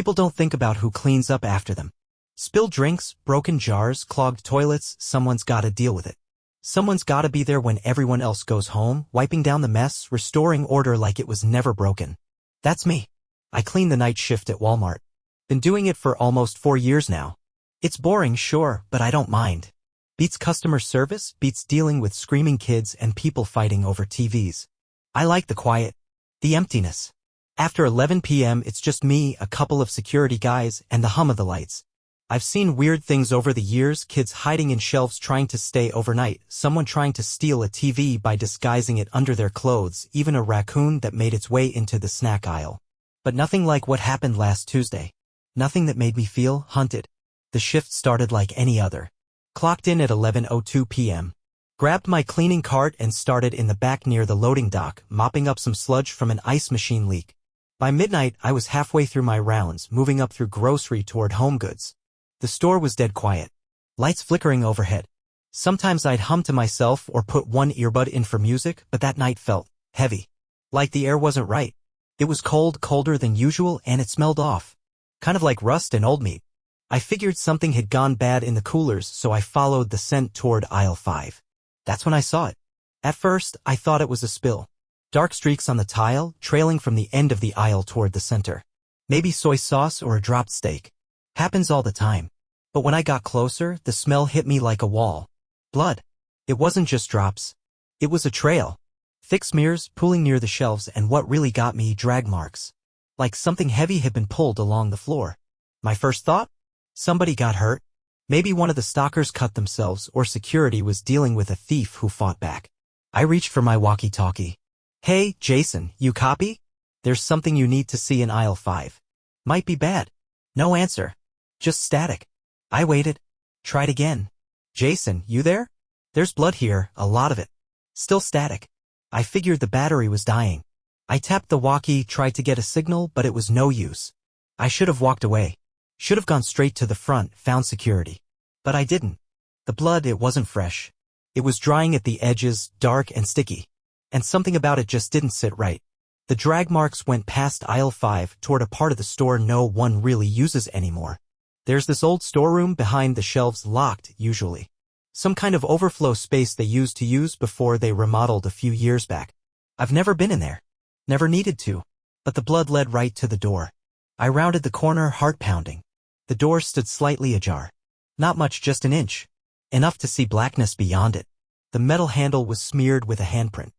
People don't think about who cleans up after them. Spilled drinks, broken jars, clogged toilets, someone's gotta deal with it. Someone's gotta be there when everyone else goes home, wiping down the mess, restoring order like it was never broken. That's me. I clean the night shift at Walmart. Been doing it for almost 4 years now. It's boring, sure, but I don't mind. Beats customer service, beats dealing with screaming kids and people fighting over TVs. I like the quiet, the emptiness. After 11 p.m. it's just me, a couple of security guys, and the hum of the lights. I've seen weird things over the years, kids hiding in shelves trying to stay overnight, someone trying to steal a TV by disguising it under their clothes, even a raccoon that made its way into the snack aisle. But nothing like what happened last Tuesday. Nothing that made me feel hunted. The shift started like any other. Clocked in at 11:02 p.m. Grabbed my cleaning cart and started in the back near the loading dock, mopping up some sludge from an ice machine leak. By midnight, I was halfway through my rounds, moving up through grocery toward home goods. The store was dead quiet. Lights flickering overhead. Sometimes I'd hum to myself or put one earbud in for music, but that night felt heavy. Like the air wasn't right. It was cold, colder than usual, and it smelled off. Kind of like rust and old meat. I figured something had gone bad in the coolers, so I followed the scent toward aisle 5. That's when I saw it. At first, I thought it was a spill. Dark streaks on the tile, trailing from the end of the aisle toward the center. Maybe soy sauce or a dropped steak. Happens all the time. But when I got closer, the smell hit me like a wall. Blood. It wasn't just drops. It was a trail. Thick smears, pooling near the shelves, and what really got me, drag marks. Like something heavy had been pulled along the floor. My first thought? Somebody got hurt. Maybe one of the stalkers cut themselves, or security was dealing with a thief who fought back. I reached for my walkie-talkie. Hey, Jason, you copy? There's something you need to see in aisle 5. Might be bad. No answer. Just static. I waited. Tried again. Jason, you there? There's blood here, a lot of it. Still static. I figured the battery was dying. I tapped the walkie, tried to get a signal, but it was no use. I should have walked away. Should have gone straight to the front, found security. But I didn't. The blood, it wasn't fresh. It was drying at the edges, dark and sticky. And something about it just didn't sit right. The drag marks went past aisle 5 toward a part of the store no one really uses anymore. There's this old storeroom behind the shelves, locked, usually. Some kind of overflow space they used to use before they remodeled a few years back. I've never been in there. Never needed to. But the blood led right to the door. I rounded the corner, heart pounding. The door stood slightly ajar. Not much, just an inch. Enough to see blackness beyond it. The metal handle was smeared with a handprint.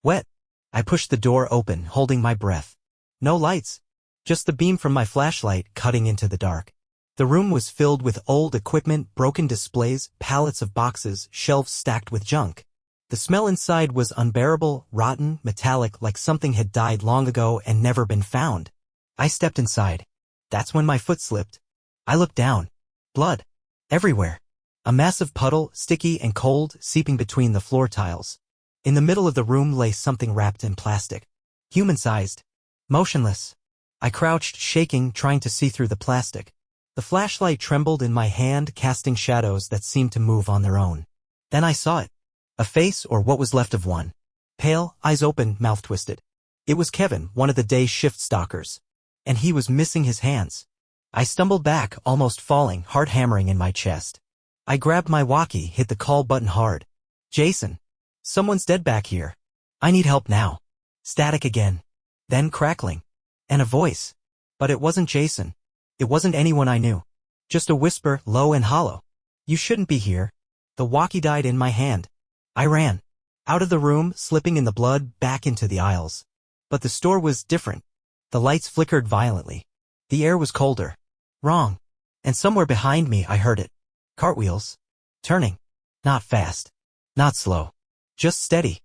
Wet. I pushed the door open, holding my breath. No lights. Just the beam from my flashlight cutting into the dark. The room was filled with old equipment, broken displays, pallets of boxes, shelves stacked with junk. The smell inside was unbearable, rotten, metallic, like something had died long ago and never been found. I stepped inside. That's when my foot slipped. I looked down. Blood. Everywhere. A massive puddle, sticky and cold, seeping between the floor tiles. In the middle of the room lay something wrapped in plastic. Human-sized. Motionless. I crouched, shaking, trying to see through the plastic. The flashlight trembled in my hand, casting shadows that seemed to move on their own. Then I saw it. A face, or what was left of one. Pale, eyes open, mouth twisted. It was Kevin, one of the day shift stalkers. And he was missing his hands. I stumbled back, almost falling, heart hammering in my chest. I grabbed my walkie, hit the call button hard. Jason. Someone's dead back here. I need help now. Static again. Then crackling. And a voice. But it wasn't Jason. It wasn't anyone I knew. Just a whisper, low and hollow. You shouldn't be here. The walkie died in my hand. I ran. Out of the room, slipping in the blood, back into the aisles. But the store was different. The lights flickered violently. The air was colder. Wrong. And somewhere behind me I heard it. Cartwheels. Turning. Not fast. Not slow. Just steady.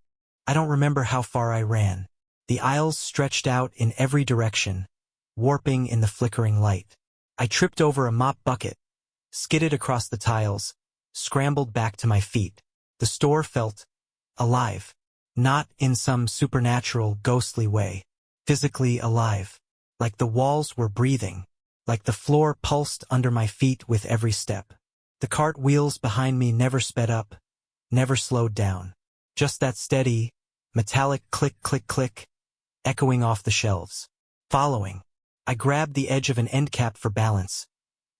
I don't remember how far I ran. The aisles stretched out in every direction, warping in the flickering light. I tripped over a mop bucket, skidded across the tiles, scrambled back to my feet. The store felt alive. Not in some supernatural, ghostly way. Physically alive. Like the walls were breathing. Like the floor pulsed under my feet with every step. The cart wheels behind me never sped up, never slowed down. Just that steady, metallic click, click, click, echoing off the shelves. Following. I grabbed the edge of an end cap for balance,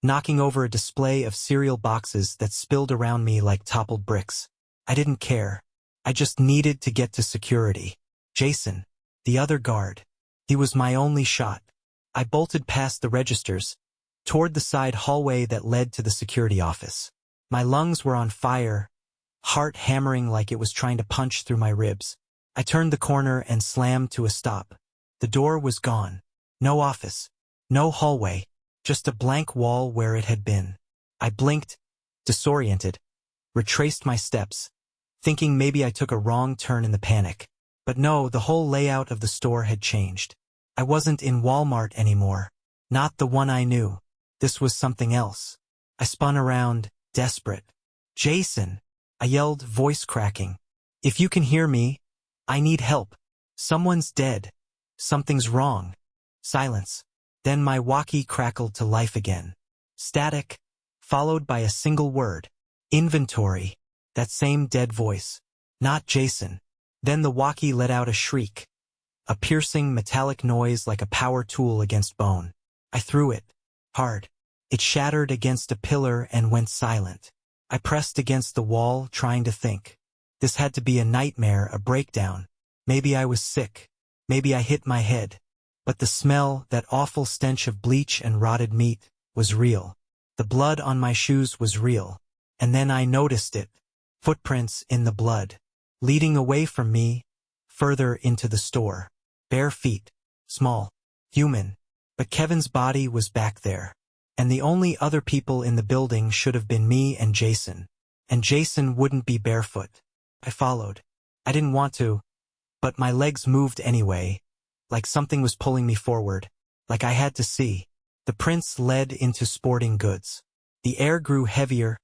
knocking over a display of cereal boxes that spilled around me like toppled bricks. I didn't care. I just needed to get to security. Jason, the other guard. He was my only shot. I bolted past the registers, toward the side hallway that led to the security office. My lungs were on fire, heart hammering like it was trying to punch through my ribs. I turned the corner and slammed to a stop. The door was gone. No office. No hallway. Just a blank wall where it had been. I blinked, disoriented, retraced my steps, thinking maybe I took a wrong turn in the panic. But no, the whole layout of the store had changed. I wasn't in Walmart anymore. Not the one I knew. This was something else. I spun around, desperate. Jason! I yelled, voice cracking. If you can hear me, I need help. Someone's dead. Something's wrong. Silence. Then my walkie crackled to life again. Static, followed by a single word. Inventory. That same dead voice. Not Jason. Then the walkie let out a shriek. A piercing metallic noise like a power tool against bone. I threw it. Hard. It shattered against a pillar and went silent. I pressed against the wall, trying to think. This had to be a nightmare, a breakdown. Maybe I was sick. Maybe I hit my head. But the smell, that awful stench of bleach and rotted meat, was real. The blood on my shoes was real. And then I noticed it. Footprints in the blood. Leading away from me, further into the store. Bare feet. Small. Human. But Kevin's body was back there. And the only other people in the building should have been me and Jason. And Jason wouldn't be barefoot. I followed. I didn't want to, but my legs moved anyway, like something was pulling me forward, like I had to see. The prints led into sporting goods. The air grew heavier,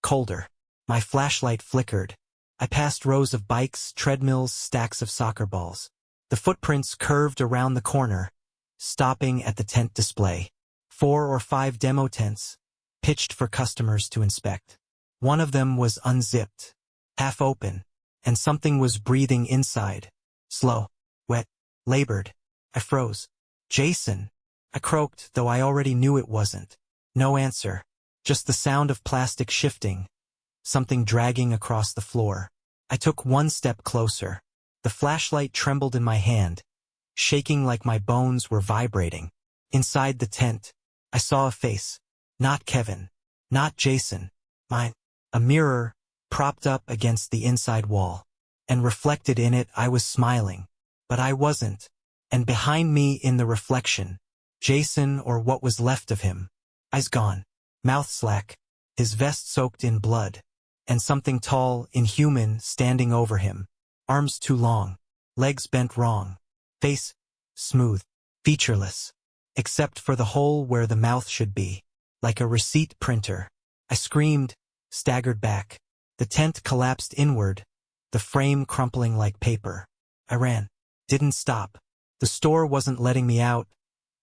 colder. My flashlight flickered. I passed rows of bikes, treadmills, stacks of soccer balls. The footprints curved around the corner, stopping at the tent display. 4 or 5 demo tents, pitched for customers to inspect. One of them was unzipped, half open, and something was breathing inside. Slow, wet, labored. I froze. Jason! I croaked, though I already knew it wasn't. No answer. Just the sound of plastic shifting. Something dragging across the floor. I took one step closer. The flashlight trembled in my hand, shaking like my bones were vibrating. Inside the tent, I saw a face. Not Kevin. Not Jason. Mine. A mirror, propped up against the inside wall. And reflected in it, I was smiling. But I wasn't. And behind me in the reflection, Jason, or what was left of him. Eyes gone. Mouth slack. His vest soaked in blood. And something tall, inhuman, standing over him. Arms too long. Legs bent wrong. Face smooth. Featureless. Except for the hole where the mouth should be. Like a receipt printer. I screamed, staggered back. The tent collapsed inward, the frame crumpling like paper. I ran. Didn't stop. The store wasn't letting me out.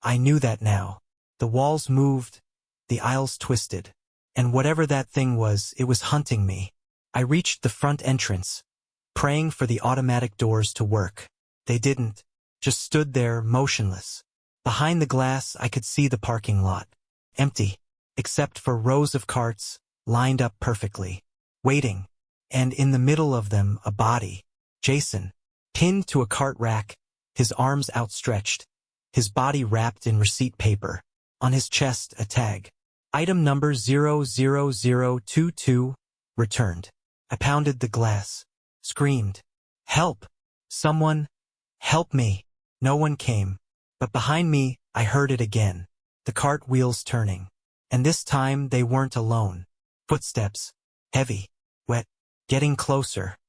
I knew that now. The walls moved, the aisles twisted. And whatever that thing was, it was hunting me. I reached the front entrance, praying for the automatic doors to work. They didn't. Just stood there, motionless. Behind the glass, I could see the parking lot. Empty, except for rows of carts, lined up perfectly. Waiting. And in the middle of them, a body. Jason. Pinned to a cart rack, his arms outstretched. His body wrapped in receipt paper. On his chest, a tag. Item number 00022, returned. I pounded the glass. Screamed. Help! Someone! Help me! No one came. But behind me, I heard it again. The cart wheels turning. And this time they weren't alone. Footsteps. Heavy. Wet. Getting closer.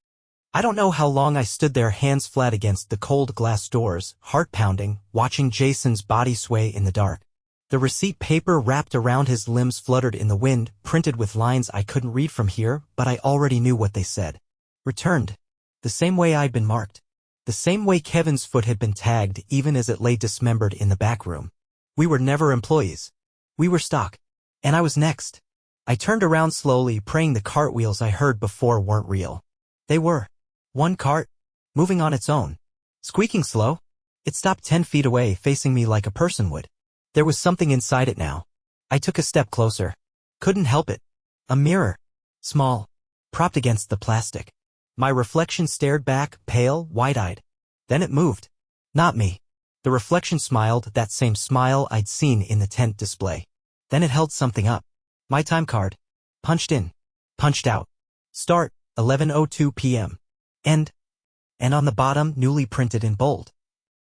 I don't know how long I stood there, hands flat against the cold glass doors, heart pounding, watching Jason's body sway in the dark. The receipt paper wrapped around his limbs fluttered in the wind, printed with lines I couldn't read from here, but I already knew what they said. Returned. The same way I'd been marked. The same way Kevin's foot had been tagged, even as it lay dismembered in the back room. We were never employees. We were stock. And I was next. I turned around slowly, praying the cartwheels I heard before weren't real. They were. One cart, moving on its own. Squeaking slow. It stopped 10 feet away, facing me like a person would. There was something inside it now. I took a step closer. Couldn't help it. A mirror. Small. Propped against the plastic. My reflection stared back, pale, wide-eyed. Then it moved. Not me. The reflection smiled, that same smile I'd seen in the tent display. Then it held something up. My time card. Punched in. Punched out. Start, 11:02 p.m. End. And on the bottom, newly printed in bold.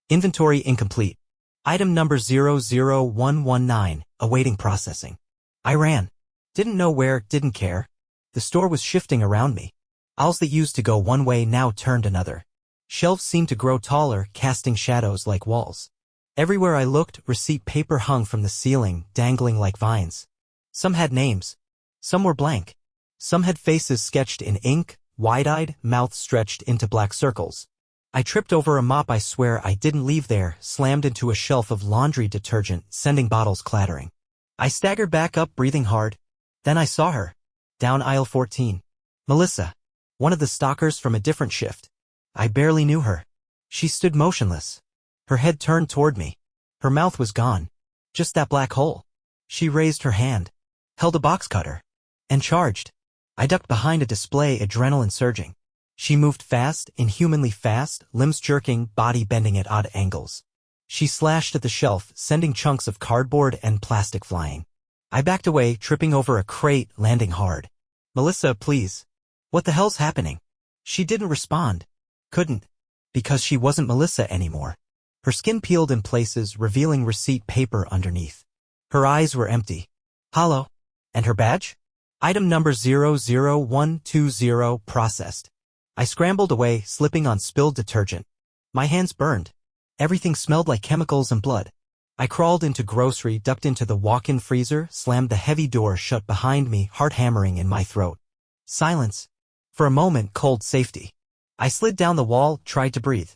Inventory incomplete. Item number 00119, awaiting processing. I ran. Didn't know where, didn't care. The store was shifting around me. Aisles that used to go one way now turned another. Shelves seemed to grow taller, casting shadows like walls. Everywhere I looked, receipt paper hung from the ceiling, dangling like vines. Some had names. Some were blank. Some had faces sketched in ink, wide-eyed, mouths stretched into black circles. I tripped over a mop I swear I didn't leave there, slammed into a shelf of laundry detergent, sending bottles clattering. I staggered back up, breathing hard. Then I saw her. Down aisle 14. Melissa. One of the stalkers from a different shift. I barely knew her. She stood motionless. Her head turned toward me. Her mouth was gone. Just that black hole. She raised her hand. Held a box cutter. And charged. I ducked behind a display, adrenaline surging. She moved fast, inhumanly fast, limbs jerking, body bending at odd angles. She slashed at the shelf, sending chunks of cardboard and plastic flying. I backed away, tripping over a crate, landing hard. Melissa, please. What the hell's happening? She didn't respond. Couldn't. Because she wasn't Melissa anymore. Her skin peeled in places, revealing receipt paper underneath. Her eyes were empty. Hollow. And her badge? Item number 00120, processed. I scrambled away, slipping on spilled detergent. My hands burned. Everything smelled like chemicals and blood. I crawled into grocery, ducked into the walk-in freezer, slammed the heavy door shut behind me, heart hammering in my throat. Silence. For a moment, cold safety. I slid down the wall, tried to breathe.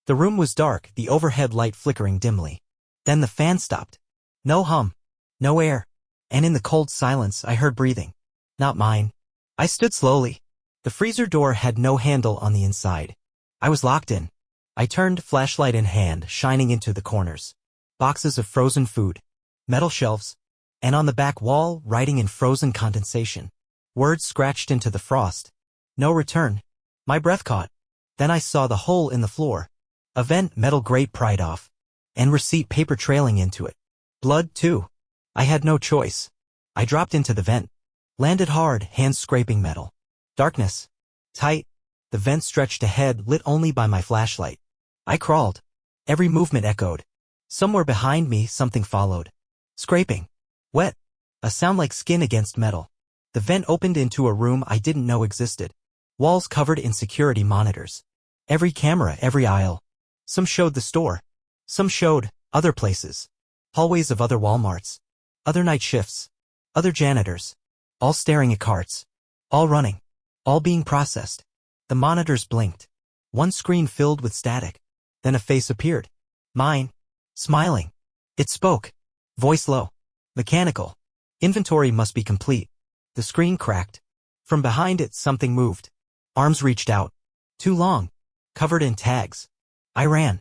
The room was dark, the overhead light flickering dimly. Then the fan stopped. No hum. No air. And in the cold silence, I heard breathing. Not mine. I stood slowly. The freezer door had no handle on the inside. I was locked in. I turned, flashlight in hand, shining into the corners. Boxes of frozen food. Metal shelves. And on the back wall, writing in frozen condensation. Words scratched into the frost. No return. My breath caught. Then I saw the hole in the floor. A vent, metal grate pried off. And receipt paper trailing into it. Blood, too. I had no choice. I dropped into the vent. Landed hard, hands scraping metal. Darkness. Tight. The vent stretched ahead, lit only by my flashlight. I crawled. Every movement echoed. Somewhere behind me, something followed. Scraping. Wet. A sound like skin against metal. The vent opened into a room I didn't know existed. Walls covered in security monitors. Every camera, every aisle. Some showed the store. Some showed other places. Hallways of other Walmarts. Other night shifts. Other janitors. All staring at carts. All running. All being processed. The monitors blinked. One screen filled with static. Then a face appeared. Mine. Smiling. It spoke. Voice low. Mechanical. Inventory must be complete. The screen cracked. From behind it, something moved. Arms reached out. Too long. Covered in tags. I ran.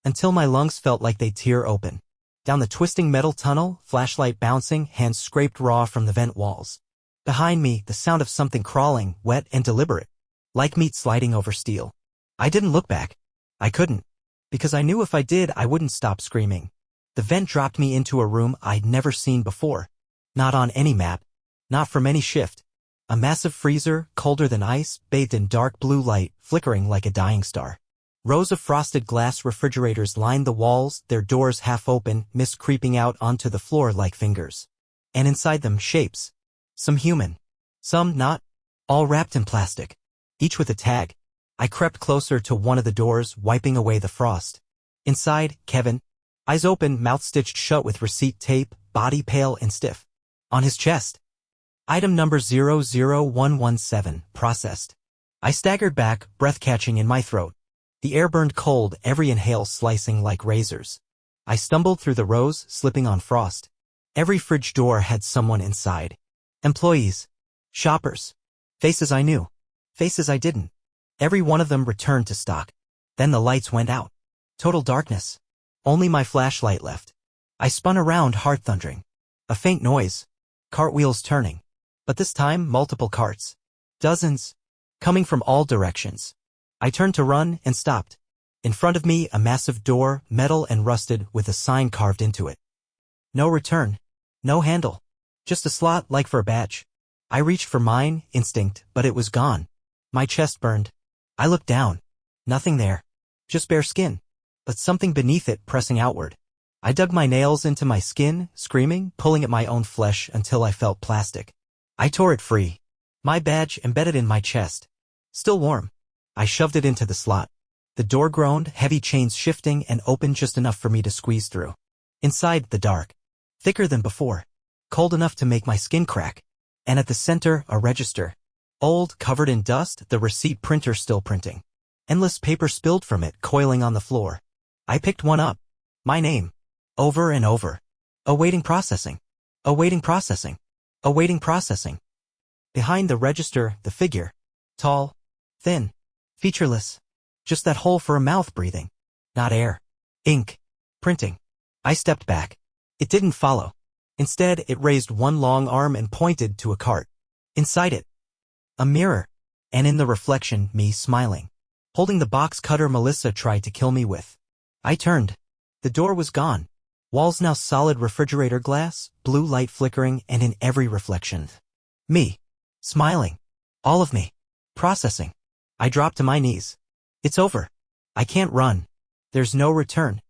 Until my lungs felt like they'd tear open. Down the twisting metal tunnel, flashlight bouncing, hands scraped raw from the vent walls. Behind me, the sound of something crawling, wet and deliberate. Like meat sliding over steel. I didn't look back. I couldn't. Because I knew if I did, I wouldn't stop screaming. The vent dropped me into a room I'd never seen before. Not on any map. Not from any shift. A massive freezer, colder than ice, bathed in dark blue light, flickering like a dying star. Rows of frosted glass refrigerators lined the walls, their doors half open, mist creeping out onto the floor like fingers. And inside them, shapes. Some human. Some not. All wrapped in plastic. Each with a tag. I crept closer to one of the doors, wiping away the frost. Inside, Kevin. Eyes open, mouth stitched shut with receipt tape, body pale and stiff. On his chest. Item number 00117, processed. I staggered back, breath catching in my throat. The air burned cold, every inhale slicing like razors. I stumbled through the rows, slipping on frost. Every fridge door had someone inside. Employees. Shoppers. Faces I knew. Faces I didn't. Every one of them returned to stock. Then the lights went out. Total darkness. Only my flashlight left. I spun around, heart thundering. A faint noise. Cartwheels turning. But this time, multiple carts. Dozens. Coming from all directions. I turned to run and stopped. In front of me, a massive door, metal and rusted, with a sign carved into it. No return. No handle. Just a slot like for a badge. I reached for mine, instinct, but it was gone. My chest burned. I looked down. Nothing there. Just bare skin. But something beneath it pressing outward. I dug my nails into my skin, screaming, pulling at my own flesh until I felt plastic. I tore it free. My badge embedded in my chest. Still warm. I shoved it into the slot. The door groaned, heavy chains shifting, and opened just enough for me to squeeze through. Inside, the dark. Thicker than before. Cold enough to make my skin crack. And at the center, a register. Old, covered in dust, the receipt printer still printing. Endless paper spilled from it, coiling on the floor. I picked one up. My name. Over and over. Awaiting processing. Awaiting processing. Awaiting processing. Behind the register, the figure. Tall. Thin. Featureless. Just that hole for a mouth breathing. Not air. Ink. Printing. I stepped back. It didn't follow. Instead, it raised one long arm and pointed to a cart. Inside it, a mirror. And in the reflection, me smiling. Holding the box cutter Melissa tried to kill me with. I turned. The door was gone. Walls now solid refrigerator glass, blue light flickering, and in every reflection. Me. Smiling. All of me. Processing. I dropped to my knees. It's over. I can't run. There's no return.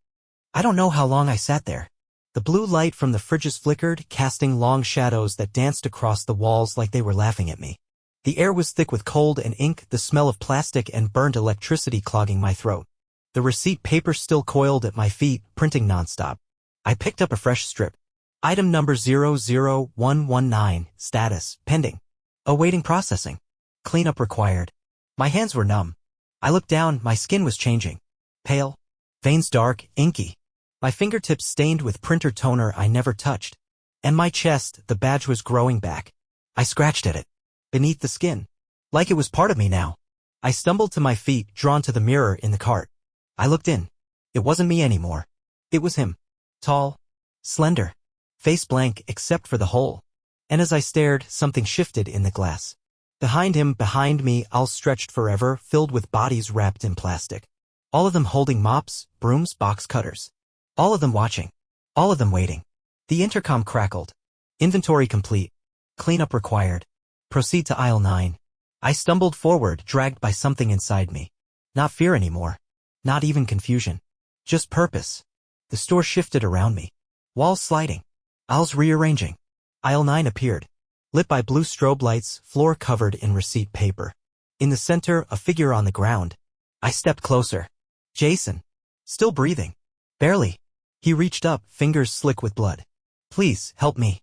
I don't know how long I sat there. The blue light from the fridges flickered, casting long shadows that danced across the walls like they were laughing at me. The air was thick with cold and ink, the smell of plastic and burned electricity clogging my throat. The receipt paper still coiled at my feet, printing nonstop. I picked up a fresh strip. Item number 00119, status, pending. Awaiting processing. Cleanup required. My hands were numb. I looked down, my skin was changing. Pale. Veins dark, inky. My fingertips stained with printer toner I never touched. And my chest, the badge was growing back. I scratched at it. Beneath the skin. Like it was part of me now. I stumbled to my feet, drawn to the mirror in the cart. I looked in. It wasn't me anymore. It was him. Tall. Slender. Face blank except for the hole. And as I stared, something shifted in the glass. Behind him, behind me, all stretched forever, filled with bodies wrapped in plastic. All of them holding mops, brooms, box cutters. All of them watching. All of them waiting. The intercom crackled. Inventory complete. Cleanup required. Proceed to aisle 9. I stumbled forward, dragged by something inside me. Not fear anymore. Not even confusion. Just purpose. The store shifted around me. Walls sliding. Aisles rearranging. Aisle 9 appeared. Lit by blue strobe lights, floor covered in receipt paper. In the center, a figure on the ground. I stepped closer. Jason. Still breathing. Barely. He reached up, fingers slick with blood. Please, help me.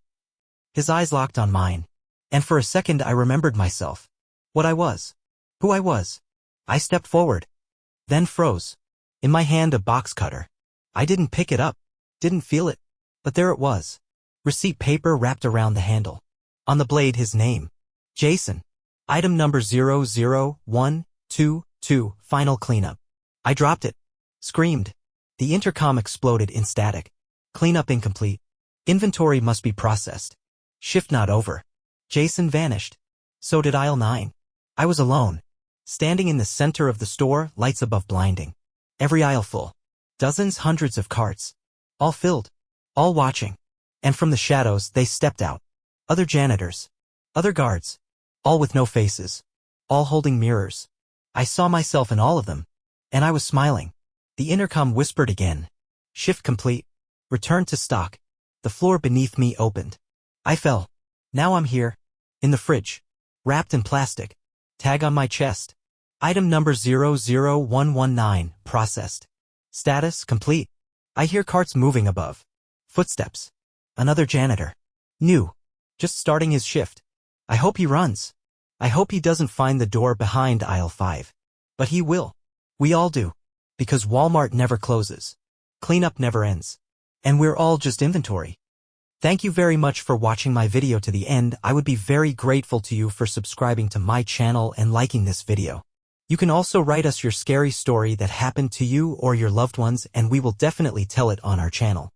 His eyes locked on mine. And for a second I remembered myself. What I was. Who I was. I stepped forward. Then froze. In my hand a box cutter. I didn't pick it up. Didn't feel it. But there it was. Receipt paper wrapped around the handle. On the blade his name. Jason. Item number 00122, final cleanup. I dropped it. Screamed. The intercom exploded in static. Cleanup incomplete. Inventory must be processed. Shift not over. Jason vanished. So did aisle 9. I was alone. Standing in the center of the store, lights above blinding. Every aisle full. Dozens, hundreds of carts. All filled. All watching. And from the shadows, they stepped out. Other janitors. Other guards. All with no faces. All holding mirrors. I saw myself in all of them. And I was smiling. The intercom whispered again. Shift complete. Return to stock. The floor beneath me opened. I fell. Now I'm here. In the fridge. Wrapped in plastic. Tag on my chest. Item number 00119, processed. Status complete. I hear carts moving above. Footsteps. Another janitor. New. Just starting his shift. I hope he runs. I hope he doesn't find the door behind aisle 5. But he will. We all do. Because Walmart never closes. Cleanup never ends. And we're all just inventory. Thank you very much for watching my video to the end. I would be very grateful to you for subscribing to my channel and liking this video. You can also write us your scary story that happened to you or your loved ones, and we will definitely tell it on our channel.